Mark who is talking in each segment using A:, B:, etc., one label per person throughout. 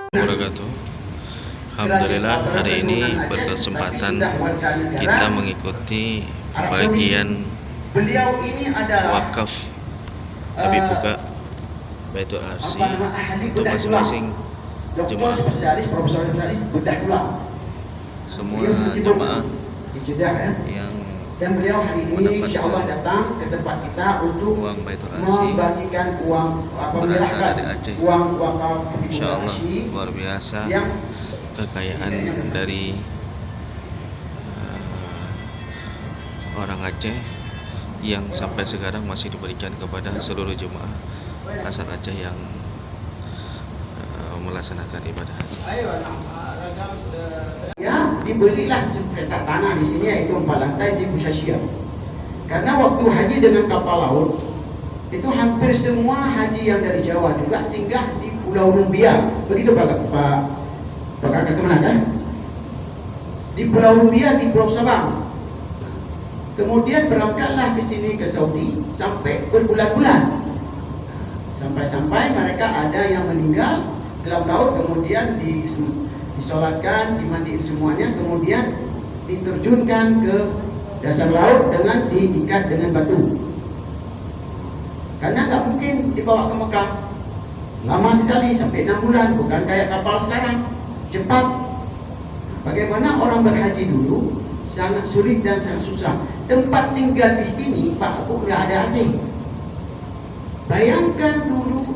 A: wabarakatuh. Alhamdulillah hari ini berkesempatan kita mengikuti bagian wakaf Habib Buka Baitul Arsi untuk masing-masing jemaah. Semua jemaah yang
B: dan beliau hari ini insyaallah datang ke tempat kita untuk
A: uang Baitul Arsi
B: membagikan uang
A: berasal dari Aceh.
B: uang wakaf
A: Insyaallah luar biasa kekayaan dari orang Aceh yang sampai sekarang masih diberikan kepada seluruh jemaah asal Aceh yang melaksanakan ibadah haji.
B: Ya, dibelilah petak tanah di sini yaitu 4 lantai di Busasyia. Karena waktu haji dengan kapal laut itu hampir semua haji yang dari Jawa juga singgah di Pulau Rumbia. Begitu Pak Kakak kemana kan? Di Pulau Rumbia di Pulau Sabang. Kemudian berangkatlah ke sini ke Saudi sampai berbulan-bulan. Sampai-sampai mereka ada yang meninggal dalam laut, kemudian disolatkan, dimandiin semuanya, kemudian diterjunkan ke dasar laut dengan diikat dengan batu. Karena nggak mungkin dibawa ke Mekah, lama sekali sampai 6 bulan, bukan kayak kapal sekarang cepat. Bagaimana orang berhaji dulu sangat sulit dan sangat susah. Tempat tinggal di sini Pak Bu nggak ada AC. Bayangkan dulu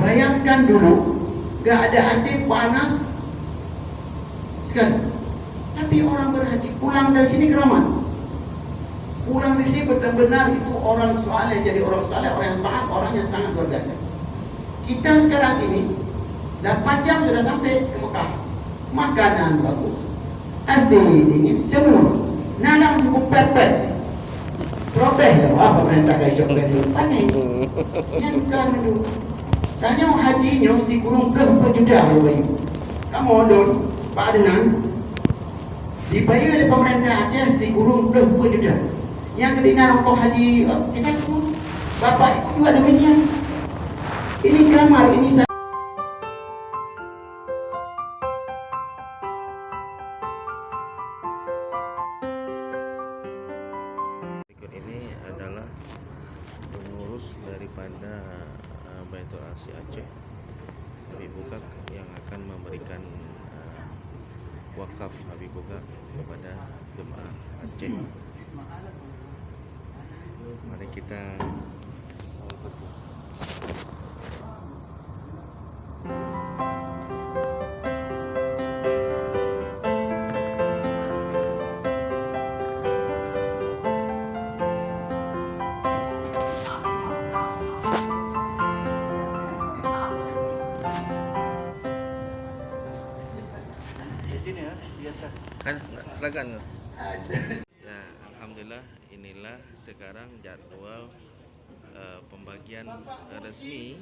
B: bayangkan dulu nggak ada AC, panas sekali. Tapi orang berhaji pulang dari sini keramat. Pulang dari sini benar-benar itu orang saleh, jadi orang saleh, orang yang taat, orang yang sangat luar biasa. Kita sekarang ini 8 jam sudah sampai ke Mekah. Makanan bagus, AC dingin, semua. Nalang cukup pepet. Protes lah, apa pemerintah kaya coklat dulu. Panik. Nyankan dulu. Tanya hajinya si kurung berapa juta rupanya. Kamu ondor, Pak Adenan. Dibayar oleh pemerintah Aceh si kurung berapa juta. Yang kedina rokok haji kita pun bapak ibu juga demikian. Ini kamar, ini saya.
A: Ini adalah pengurus daripada Baitul Arsi Aceh Habib Buka yang akan memberikan wakaf Habib Buka kepada jemaah Aceh. Mari kita mengikuti. Kan silakan. Ya, alhamdulillah inilah sekarang jadwal pembagian resmi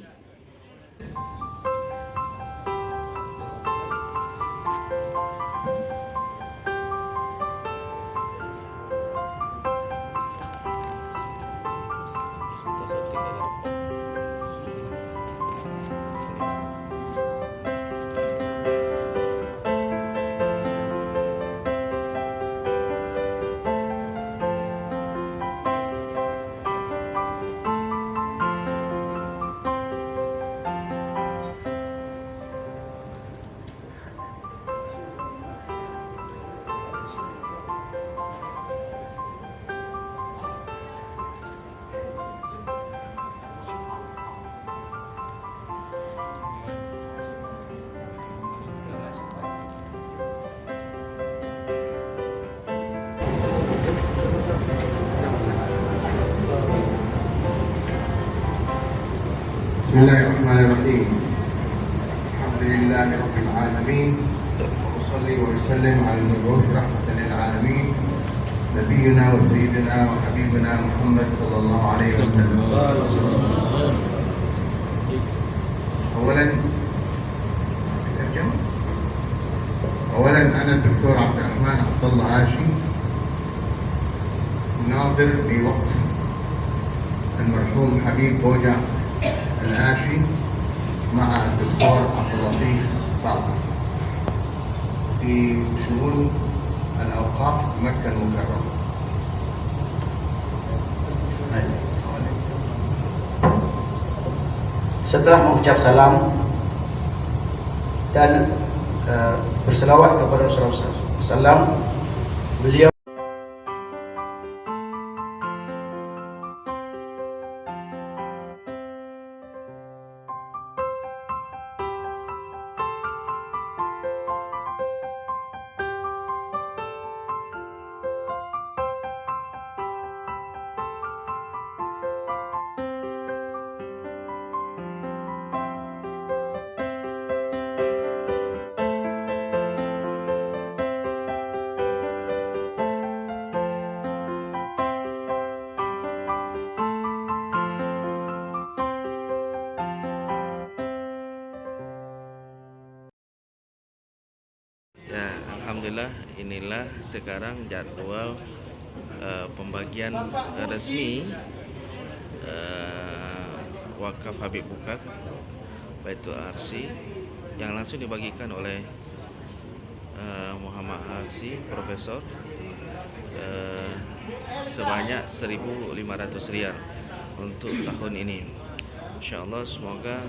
C: Bismillahirrahmanirrahim. Alhamdulillahi rabbil alamin. Wa usalli wa usallim ala al-mab'uth rahmatan lil alamin. Nabiyyina wa sayyidina wa habibina Muhammad sallallahu alaihi wasallam. أولا أنا الدكتور عبد الرحمن عبد الله هاشم ناظر بوقف المرحوم حبيب بوجع العاشي مع الدكتور عبد اللطيف طلعت في شؤون الأوقاف مكة المكرمة.
B: Setelah mengucap salam dan berselawat kepada Rasulullah SAW, beliau
A: Ya, alhamdulillah inilah sekarang jadwal pembagian resmi wakaf Habib Bukak Baitul Arsi yang langsung dibagikan oleh Muhammad Arsi Profesor sebanyak 1.500 riyal untuk tahun ini. Insyaallah semoga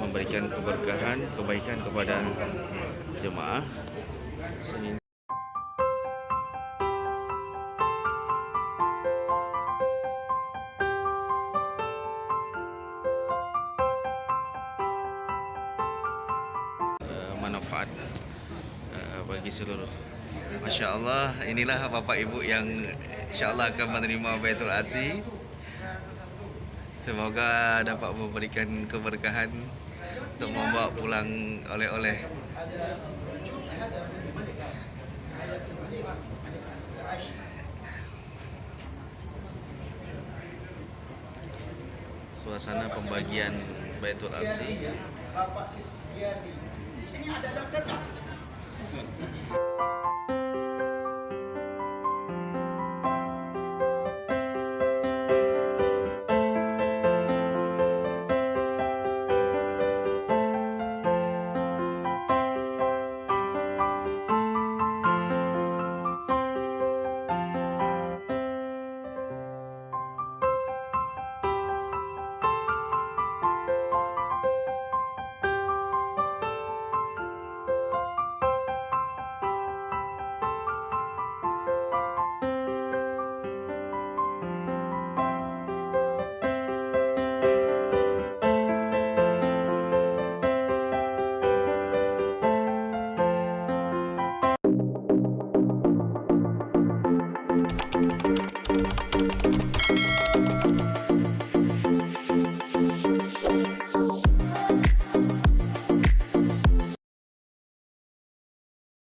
A: memberikan keberkahan, kebaikan kepada jemaah sehingga manfaat bagi seluruh. Masya Allah, inilah Bapak Ibu yang insya Allah akan menerima Baitul Arsi. Semoga dapat memberikan keberkahan untuk membawa pulang oleh-oleh. Suasana pembagian Baitul Arsi.
B: Bapak Sisgiati. Di sini ada dokter nggak?